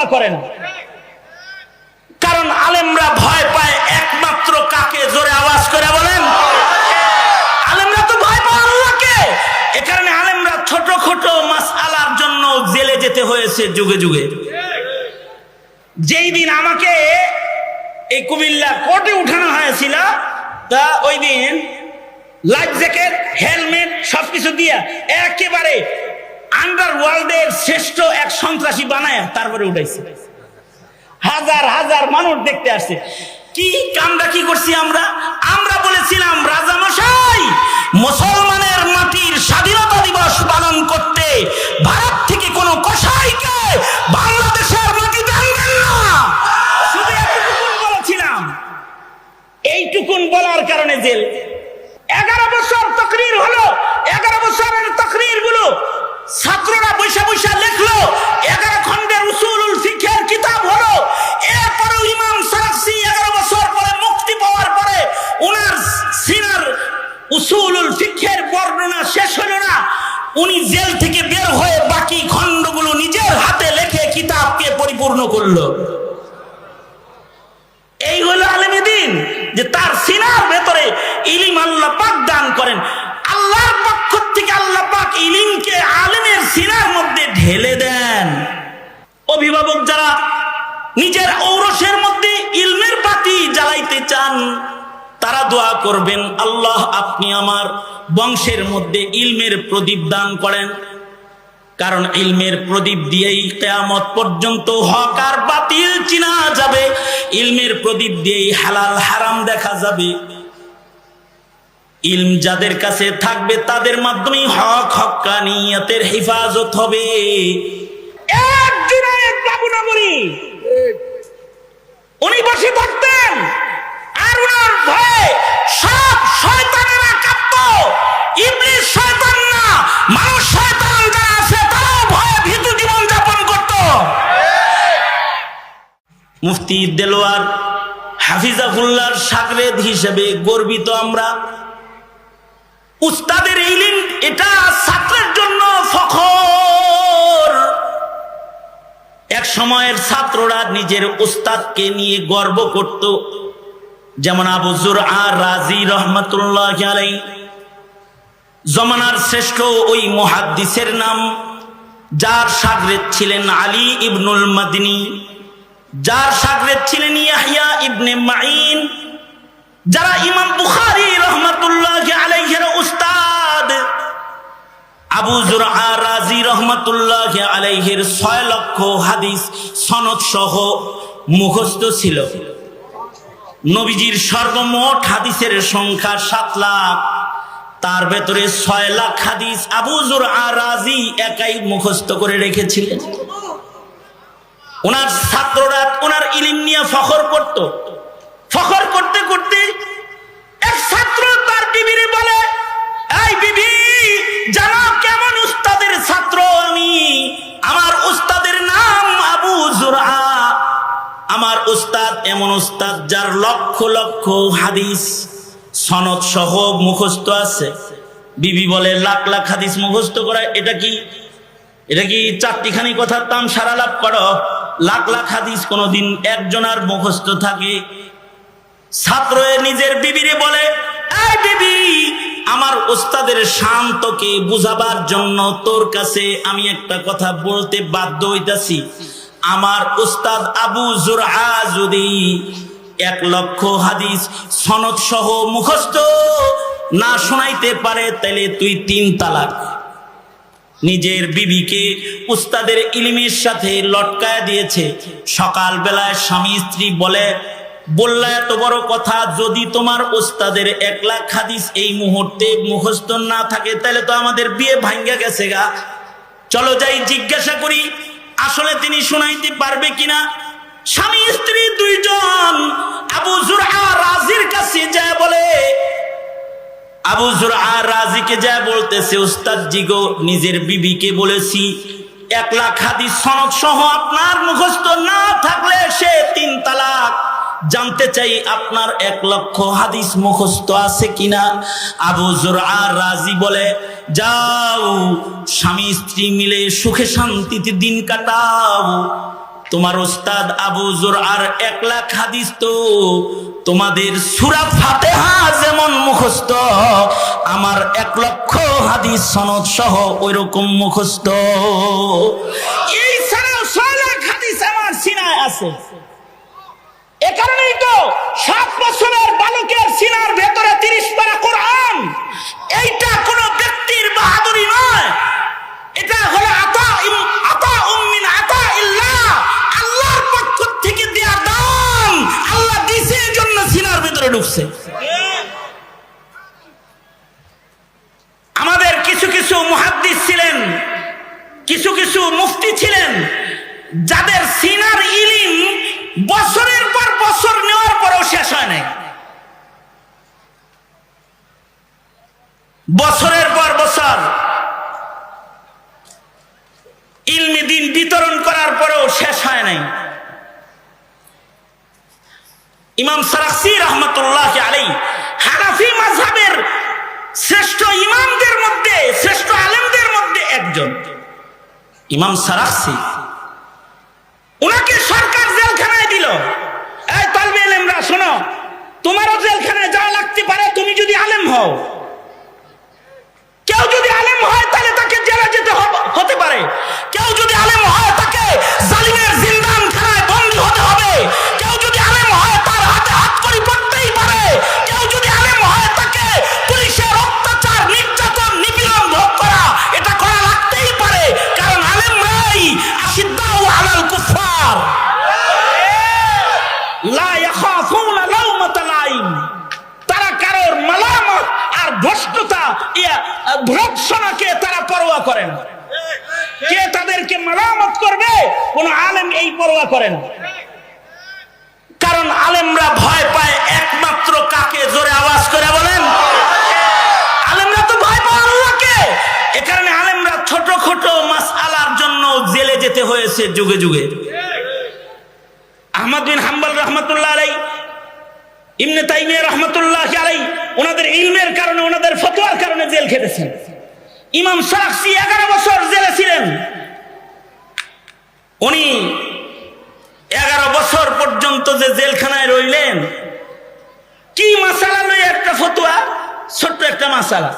দোয়া করে না। কারণ আলেমরা ভয় পায় একমাত্র কাকে? জোরে আওয়াজ করে বলেন। আলেমরা তো ভয় পায় আল্লাহকে। এ কারণে আলেমরা ছোট ছোট মাসআলার জন্য জেলে যেতে হয়েছে যুগে যুগে। যেই দিন আমাকে এই কুমিল্লা কোর্টে উঠানো হয়েছিল, তা ওই দিন লাইফ জ্যাকেট, হেলমেট সবকিছু দিয়া একেবারে আন্ডারওয়ার্ল্ডের শ্রেষ্ঠ এক সন্ত্রাসী বানায় তারপরে উঠাইছে। হাজার হাজার মানুষ দেখতে আসছে। কি কামটা কি করছি আমরা? আমরা বলেছিলাম রাজামশাই, মুসলমানের মাটির স্বাধীনতা দিবস পালন করতে ভারত থেকে কোনো কসাইকে বাংলাদেশের মাটিতে আনবেন না। শুধু এতটুকুন বলেছিলাম। এইটুকুন বলার কারণে জেল। 11 বছর তাকরীর হলো। 11 বছরের তাকরীর গুলো ছাত্ররা বৈশা বৈশা লিখলো। 11 খণ্ডের উসুলুল ফিকহের কিতাব হলো। এরপরে ইমাম সারাকসি 11 বছর পরে মুক্তি পাওয়ার পরে ওনার সিনার উসুলুল ফিকহের বর্ণনা শেষ হলো না। উনি জেল থেকে বের হয়ে বাকি খণ্ডগুলো নিজের হাতে লিখে কিতাবকে পরিপূর্ণ করলো। এই হলো আলেমে দ্বীন, যে তার সিনার ভেতরে ইলম আল্লাহ পাক দান করেন। আল্লাহর পক্ষ থেকে আল্লাহ পাক ইলমকে আলেমের সিনার মধ্যে ঢেলে দেন। অভিভাবক যারা নিজের ঔরসের মধ্যে ইলমের বাতি জ্বালাইতে চান, তারা দোয়া করবেন, আল্লাহ আপনি আমার বংশের মধ্যে ইলমের প্রদীপ দান করেন। কারণ ইলমের প্রদীপ দিয়েই কিয়ামত পর্যন্ত হক আর বাতিল চিনা যাবে। ইলমের প্রদীপ দিয়েই হালাল হারাম দেখা যাবে। ইলম যাদের কাছে থাকবে তাদের মাধ্যমেই হক হক্কানিয়তের হেফাজত হবে। এক জুনায়েদ বাবুনগরী উনি বসে থাকতেন, আর ওনার ভয়ে সব শয়তানেরা কাঁপত। ইবলিস শয়তান না, মানুষ শয়তান যারা আছে তারাও ভয়ে ভীতু জীবন যাপন করত। মুফতি দেলোয়ার হাফিজাহুল্লাহর শাগরেদ হিসেবে গর্বিত আমরা। উস্তাদের ইলম এটা ছাত্রের জন্য ফখর। এক সময়ের ছাত্ররা নিজের উস্তাদকে নিয়ে গর্ব করত। যেমন আবু যুরআ রাজি রহমাতুল্লাহি আলাইহি, জমানার শ্রেষ্ঠ ওই মুহাদ্দিসের নাম, যার শাগরেদ ছিলেন আলী ইবনুল মাদনী, যার শাগরেদ ছিলেন ইয়াহইয়া ইবনে মাঈন, যারা ইমাম বুখারী রহমাতুল্লাহি আলাইহির উস্তাদ। আবু যুরআ রাজি রহমাতুল্লাহি আলাইহির 6 লক্ষ হাদিস সনদ সহ মুখস্থ ছিল। নবীজির সর্বমোট হাদিসের সংখ্যা 7 লাখ, তার ভেতরে 6 লাখ হাদিস আবু যুরআ রাজি একাই মুখস্থ করে রেখেছিলেন। ওনার ছাত্ররা ওনার ইলম নিয়ে ফখর করত। ফখর করতে করতে এক ছাত্র তার বিবিরে বলে, এই বিবি, জানো কেমন উস্তাদের ছাত্র আমি? আমার উস্তাদের নাম আবু যুরআ। আমার উস্তাদ এমন উস্তাদ যার লক্ষ লক্ষ হাদিস সনদ সহ মুখস্থ আছে। বিবি বলে, লাখ লাখ হাদিস মুখস্থ করা এটা কি 4টিখানি কথার দাম সারা লাভ করো? লাখ লাখ হাদিস কোনদিন একজনের মুখস্থ থাকে? ছাত্র নিজের বিবিরে বলে, এই বিবি, আমার উস্তাদের শান্তকে বুঝাবার জন্য তোর কাছে আমি একটা কথা বলতে বাধ্য হইতাছি। আমার উস্তাদ আবু যুরআ যদি 1 লক্ষ হাদিস সনদ সহ মুখস্থ না শোনাইতে পারে, তাহলে তুই 3 তালাক। নিজের বিবিকে উস্তাদের ইলমের সাথে লটকায় দিয়েছে। সকাল বেলায় স্বামী স্ত্রী বললা এত বড় কথা, যদি তোমার উস্তাদের 1 লাখ হাদিস এই মুহূর্তে মুখস্থ না থাকে তাহলে তো আমাদের বিয়ে ভাঙ্গা গেছে গা। চলো যাই জিজ্ঞাসা করি আসলে তিনি শোনাইতে পারবে কিনা। স্বামী স্ত্রী 2 জন আবু যুরআ রাজির কাছে যায় বলে, আবু যুরআ রাজিকে যায় বলতেছে, উস্তাদ জি গো, নিজের বিবিকে বলেছি 1 লাখ হাদিস সনদ সহ আপনার মুখস্থ না থাকলে সে 3 তালাক। জানতে চাই আপনার 1 লক্ষ হাদিস মুখস্থ আছে কিনা। আবু যুরআ রাজি বলে, যাও স্বামী স্ত্রী মিলে সুখে শান্তিতে দিন কাটাও। তোমার ওস্তাদ আবু যুরআর 1,00,000 হাদিস তো তোমাদের সূরা ফাতিহা যেমন মুখস্থ, আমার 1,00,000 হাদিস সনদ সহ ওইরকম মুখস্থ। এই ছাড়াও 6,00,000 হাদিস আমার সিনায় আছে। এ কারণেই তো 7 বছরের বালকের সিনার ভেতরে 30 পারা কোরআন। এইটা কোন ব্যক্তির বাহাদুরি নয়, এটা হলো আতা মিন আতাইল্লাহ, আল্লাহর পক্ষ থেকে দেয়া দান। আল্লাহ দিয়েছে এজন্য সিনার ভিতরে ঢুকছে। আমাদের কিছু কিছু মুহাদ্দিস ছিলেন, কিছু কিছু মুফতি ছিলেন, যাদের সিনার ইলম বছরের পর বছর নেওয়ার পরেও শেষ হয় নাই। বছরের পর বছর ইলমি দিন বিতরণ করার পরেও শেষ হয় নাই। ইমাম সারাখসি রহমতুল্লাহ আলাইহি হানাফি মাযহাবের শ্রেষ্ঠ ইমামদের মধ্যে, শ্রেষ্ঠ আলেমদের মধ্যে একজন ইমাম সারাখসি। উনাকে সরকার জেলখানায় দিল। এই তালবে ইলমরা শোনো, তোমারও জেলখানায় যাওয়া লাগতে পারে তুমি যদি আলেম হও। কেউ যদি আলেম হয় তাহলে তাকে জেলে যেতে হতে পারে। কেউ যদি আলেম হয় তাকে জালিমের জিন্দানখানায় বন্দী হতে হবে। কেউ যদি আলেম হয় তার হাতে হাতকড়ি পড়তেই পারে। কেউ যদি আলেম হয় তাকে পুলিশের অত্যাচার, নির্যাতন, নিপীড়ন ভোগ করা, এটা করা লাগতেই পারে। কারণ আলেমরাই আশিদ্দাউ আলাল কুফার লা ইয়াখাফুনা লাওমাতা লাইম। তারা কারোর মালামত আর ভ্রষ্টতা, ভর্ৎসনাকে তারা পরোয়া করেন। কে তাদেরকে মালামত করবে, কোন আলেম এই পরোয়া করেন। কারণ আলেমরা ভয় পায় একমাত্র কাকে? জোরে আওয়াজ করে বলেন। আলেমরা তো ভয় পায় আল্লাহকে। এ কারণে আলেমরা ছোট ছোট মাসআলার জন্য জেলে যেতে হয়েছে যুগে যুগে। আহমদ বিন হাম্বল রহমতুল্লাহ আলাইহি, ইবনে তাইমিয়া রহমতুল্লাহ আলাইহি ওনাদের ইলমের কারণে, ওনাদের ফতোয়ার কারণে জেল খেটেছেন। ইমাম সারাখসি 11 বছর জেলে ছিলেন। উনি 11 বছর পর্যন্ত যে জেলখানায় রইলেন, কি মাসালা লয়ে একটা ফতোয়া, ছোট্ট একটা মাসালা।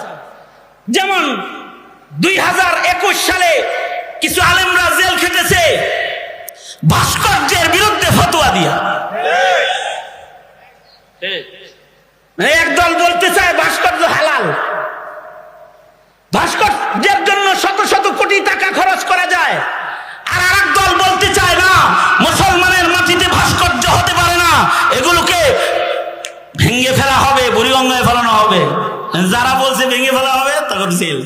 যেমন 2021 সালে কিছু আলেমরা জেল খেটেছে ভাস্কর্যের বিরুদ্ধে ফতোয়া দিয়া। একদল বলতে চায় ভাস্কর্য হালাল, ভাস্কর্যের জন্য শত শত কোটি টাকা খরচ করা যায়। আর আরেক দল বলতে চায় না, মুসলমানের মাটিতে ভাস্কর্য হতে পারে না, এগুলোকে ভেঙে ফেলা হবে, বুড়িগঙ্গায় ফেলানো হবে। যারা বলছে ভেঙে ফেলা হবে তখন জেল।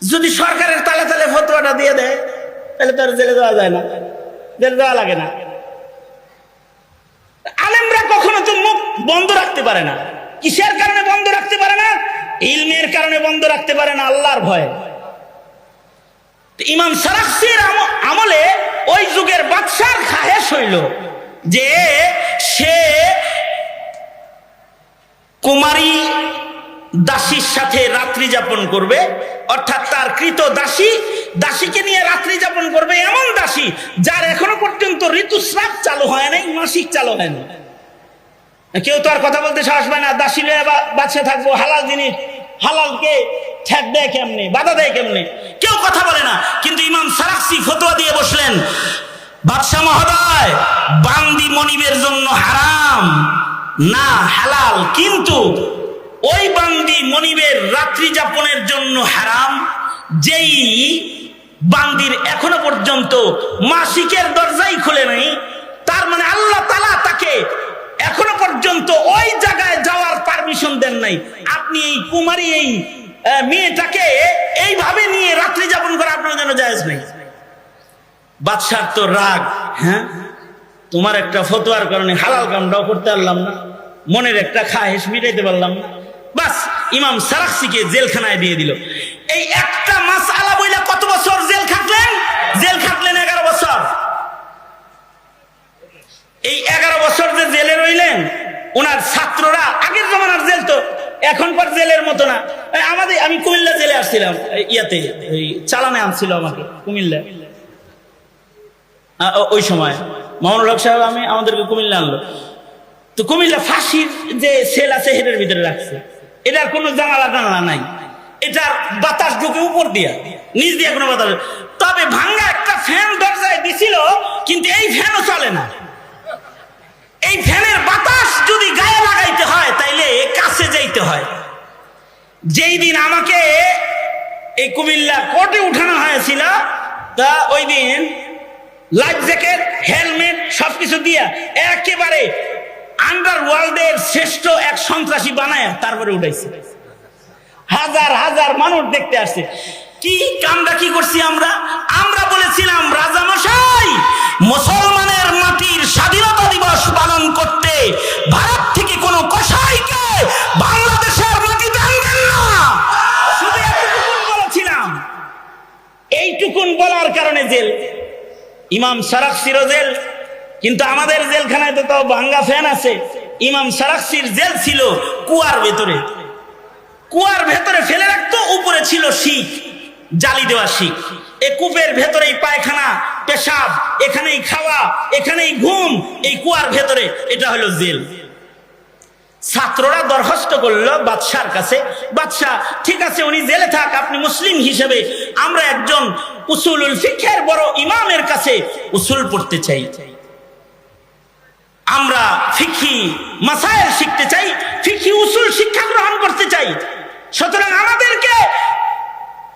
যদি সরকারের তালে তালে ফতোয়াটা দিয়ে দেয় তাহলে তার জেলে দেওয়া যায় না, জেলে দেওয়া লাগে না। আলেমরা কখনো তো মুখ বন্ধ রাখতে পারে না। কিসের কারণে বন্ধ রাখতে পারে না? ইলমের কারণে বন্ধ রাখতে পারে না, আল্লাহর ভয়ে। ইমাম সারাখসির আমলে ওই যুগের বাদশার খাহেশ হইল যে সে কুমারী দাসীর সাথে রাত্রি যাপন করবে, অর্থাৎ তার কৃত দাসীকে নিয়ে রাত্রি যাপন করবে। এমন দাসী যার এখনো পর্যন্ত ঋতুস্রাব চালু হয় নাই, মাসিক চালু হয় না। কেউ তো আর কথা বলতে সাহস পায় না, দাসী লয়ে বাঁচে থাকবো, হালাল জিনিস, হালালকে ঠেক দেয় কেমনে, বাধা দেয় কেমনে, কেউ কথা বলে না। কিন্তু ইমাম সারাখসি ফতোয়া দিয়ে বসলেন, বাদশাহ মহোদয়, বান্দি মনিবের জন্য হারাম না হালাল, কিন্তু ওই বান্দি মনিবের রাত্রি যাপনের জন্য হারাম যেই বান্দির এখনো পর্যন্ত মাসিকের দরজাই খুলে নাই। তার মানে আল্লাহ তাআলা তাকে এখনো পর্যন্ত ওই জায়গায় যাওয়ার পারমিশন দেন নাই। আপনি এই কুমারী এই মেয়েটাকে এইভাবে নিয়ে রাত্রি যাপন করা আপনার জন্য জায়েজ নেই। বাদশার তো রাগ, হ্যাঁ তোমার একটা ফতোয়ার কারণে হালাল কামটাও করতে পারলাম না, মনের একটা খাহেশ মিটাইতে পারলাম না, বাস ইমাম সারাখসিকে জেলখানায় দিয়ে দিল। এই একটা মাসআলা বইলা কত বছর জেল খাটলেন? জেল খাটলেন 11 বছর। এই 11 বছর যে জেলে রইলেন, ওনার ছাত্ররা, আগের জমানার জেল তো এখনকার জেলের মতো না। আমি কুমিল্লা জেলে আসছিলাম, ইয়াতে চালানে আনছিল আমাকে কুমিল্লা। ওই সময় মামুনুল হক সাহেব আমাদেরকে কুমিল্লা আনলো। তো কুমিল্লা ফাঁসির যে সেল আছে হেডের ভিতরে রাখছে, এটার কোনো জানালা টানালা নাই, এটার বাতাস ঢুকে উপর দিয়া, নিচ দিয়ে কোনো বাতাস। তবে ভাঙ্গা একটা ফ্যান দরজায় দিছিল, কিন্তু এই ফ্যানও চলে না। এই ফ্যানের বাতাস যদি গায়ে লাগাইতে হয় তাইলে কাছে যাইতে হয়। যেই দিন আমাকে এই কুমিল্লা কোর্টে উঠানো হয়েছিল, তা ওই দিন লাইফ জ্যাকেট, হেলমেট সবকিছু দিয়া একেবারে আন্ডারওয়ার্ল্ডের শ্রেষ্ঠ এক সন্ত্রাসী বানায় তারপরে উঠাইছে। হাজার হাজার মানুষ দেখতে আসছে। কি কামটা কি করছি আমরা? আমরা বলেছিলাম রাজামশাই, মুসলমানের মাটির স্বাধীনতা দিবস পালন করতে ভারত থেকে কোনো কসাইকে বাংলাদেশের মাটিতে আনবেন না। শুধু এতটুকুন বলেছিলাম। এইটুকুন বলার কারণে জেল। ইমাম সারাকসিরও জেল, কিন্তু আমাদের জেলখানায় তো তাও ভাঙ্গা ফ্যান আছে। ইমাম সারাকসির জেল ছিল কুয়ার ভেতরে, কুয়ার ভেতরে ফেলে রাখতো, উপরে ছিল শিক, জালি দেওয়া শিক। এই কূপের ভেতরেই পায়খানা, পেশাব, এখানেই খাওয়া, এখানেই ঘুম, এই কুয়ার ভেতরে। এটা হলো জেল। ছাত্ররা দরখাস্ত করলো বাদশার কাছে, বাদশাহ ঠিক আছে উনি জেলে থাক, আপনি মুসলিম হিসেবে আমরা একজন উসুলুল ফিকহের বড় ইমামের কাছে উসুল পড়তে চাই, আমরা ফিকহি মাসাইল শিখতে চাই, ফিকহি উসুল শিক্ষা গ্রহণ করতে চাই, সুতরাং আমাদেরকে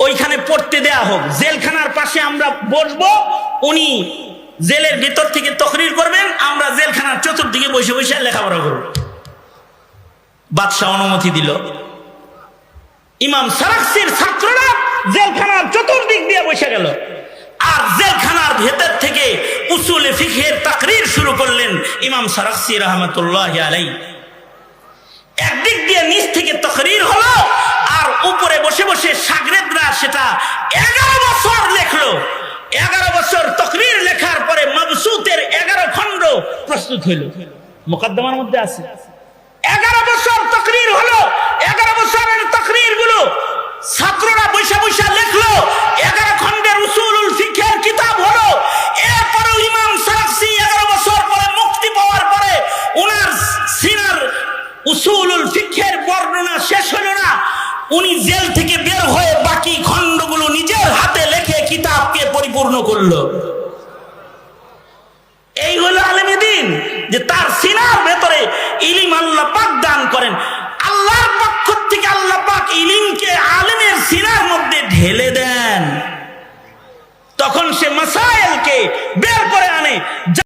ওইখানে পড়তে দেয়া হোক। জেলখানার পাশে আমরা বসবো, উনি জেলের ভিতর থেকে তকরির করবেন, আমরা জেলখানার চতুর্দিকে বসে বসে লেখাপড়া করব। বাদশাহ অনুমতি দিল। ইমাম সারাকসির ছাত্ররা জেলখানার চতুর্দিক দিয়ে বসে গেল, আর জেলখানার ভেতর থেকে উসুলে ফিকহের তাকরীর শুরু করলেন ইমাম সারাকসি রাহমাতুল্লাহি আলাইহি। একদিক দিয়ে নিচ থেকে তাকরীর হলো, আর উপরে বসে বসে শাগরেদরা সেটা 11 বছর লেখলো। 11 বছর তাকরীর লেখার পরে মাবসুতের 11 খণ্ড প্রস্তুত হইল, মুকদ্দমার মধ্যে আছে। 11 বছর তাকরীর হলো, 11 বছরের তাকরীর গুলো ছাত্ররা বৈশা বৈশা লিখলো, 11 খণ্ডের উসুলুল ফিকহের কিতাব হলো। এরপরে ইমাম সারাকসি 11 বছর পরে মুক্তি পাওয়ার পরে ওনার সিনার উসুলুল ফিকহের বর্ণনা শেষ হলো না, উনি জেল থেকে বের হয়ে বাকি খণ্ডগুলো নিজের হাতে লিখে কিতাবকে পরিপূর্ণ করলো। এই হলো আলেমে দ্বীন, যে তার সিনার ভেতরে ইলম আল্লাহ পাক দান করেন। আল্লাহর পক্ষ থেকে আল্লাহ পাক ইলমকে আলেমের সিনার মধ্যে ঢেলে দেন, তখন সে মাসাইলকে বের করে আনে।